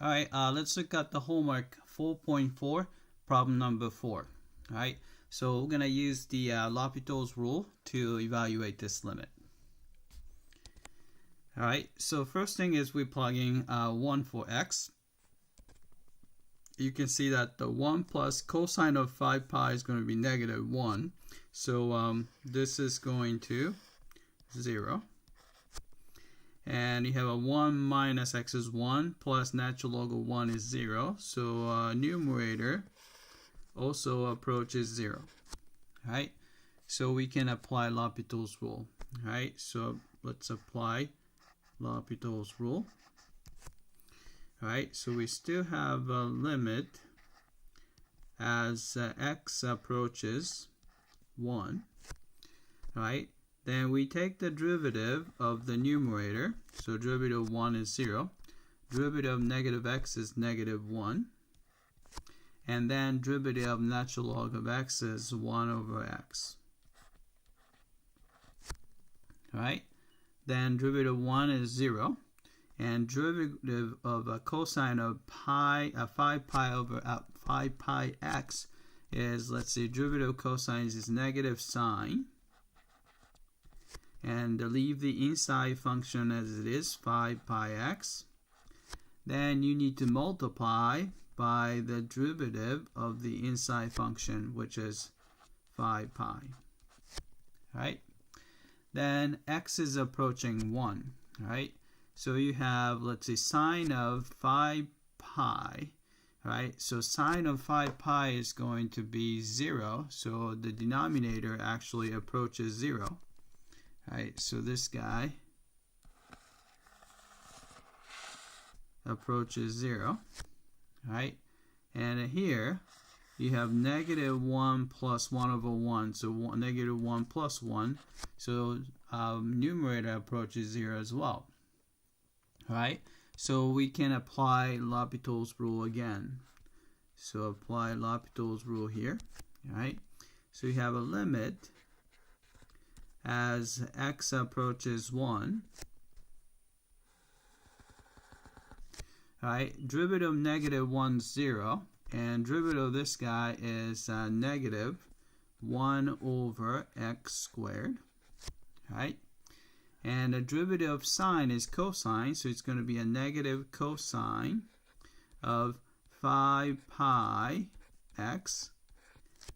Alright, let's look at the homework 4.4, problem number 4. Alright, so we're going to use the L'Hopital's rule to evaluate this limit. Alright, so first thing is we're plugging 1 for x. You can see that the 1 plus cosine of 5 pi is going to be negative 1. So this is going to 0. And you have a 1 minus x is 1 plus natural log of 1 is 0. So numerator also approaches 0. Right? So we can apply L'Hopital's rule. Right? So let's apply L'Hopital's rule. Right? So we still have a limit as x approaches 1. Right? Then we take the derivative of the numerator. So derivative of 1 is 0. Derivative of negative x is negative 1. And then derivative of natural log of x is 1 over x. Right? Then derivative of 1 is 0. And derivative of a cosine of 5 pi over 5 pi x is, let's see, derivative of cosines is negative sine. And leave the inside function as it is, 5 pi x. Then you need to multiply by the derivative of the inside function, which is 5 pi. Right? Then x is approaching 1. Right? So you have, let's say, sine of 5 pi. Right? So sine of 5 pi is going to be 0. So the denominator actually approaches 0. Right, so this guy approaches 0, right? And here you have negative 1 plus 1 over 1, so negative 1 plus 1, so numerator approaches 0 as well, right? So we can apply L'Hopital's rule again. So apply L'Hopital's rule here, right? So you have a limit as x approaches 1, right? Derivative of negative 1 is 0, and derivative of this guy is negative 1 over x squared, right? And the derivative of sine is cosine, so it's going to be a negative cosine of 5 pi x.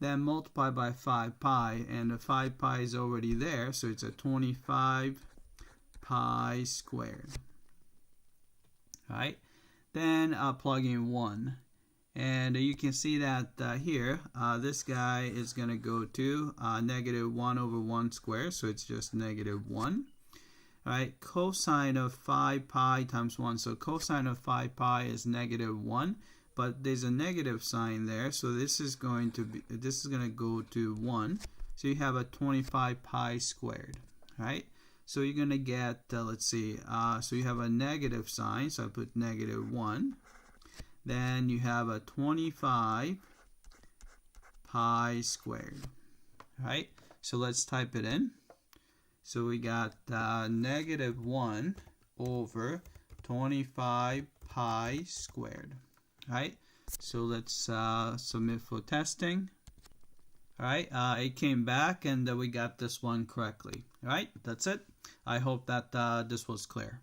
Then multiply by 5 pi, and the 5 pi is already there, so it's a 25 pi squared. Right? Then plug in 1. And you can see that here, this guy is going to go to negative 1 over 1 squared, so it's just negative 1. Right? Cosine of 5 pi times 1, so cosine of 5 pi is negative 1. But there's a negative sign there, so this is going to go to 1. So you have a 25 pi squared, right? So you're going to get, let's see, so you have a negative sign, so I put negative 1. Then you have a 25 pi squared, right? So let's type it in. So we got negative 1 over 25 pi squared. Right, so let's submit for testing. All right, it came back and we got this one correctly. All right, that's it. I hope that this was clear.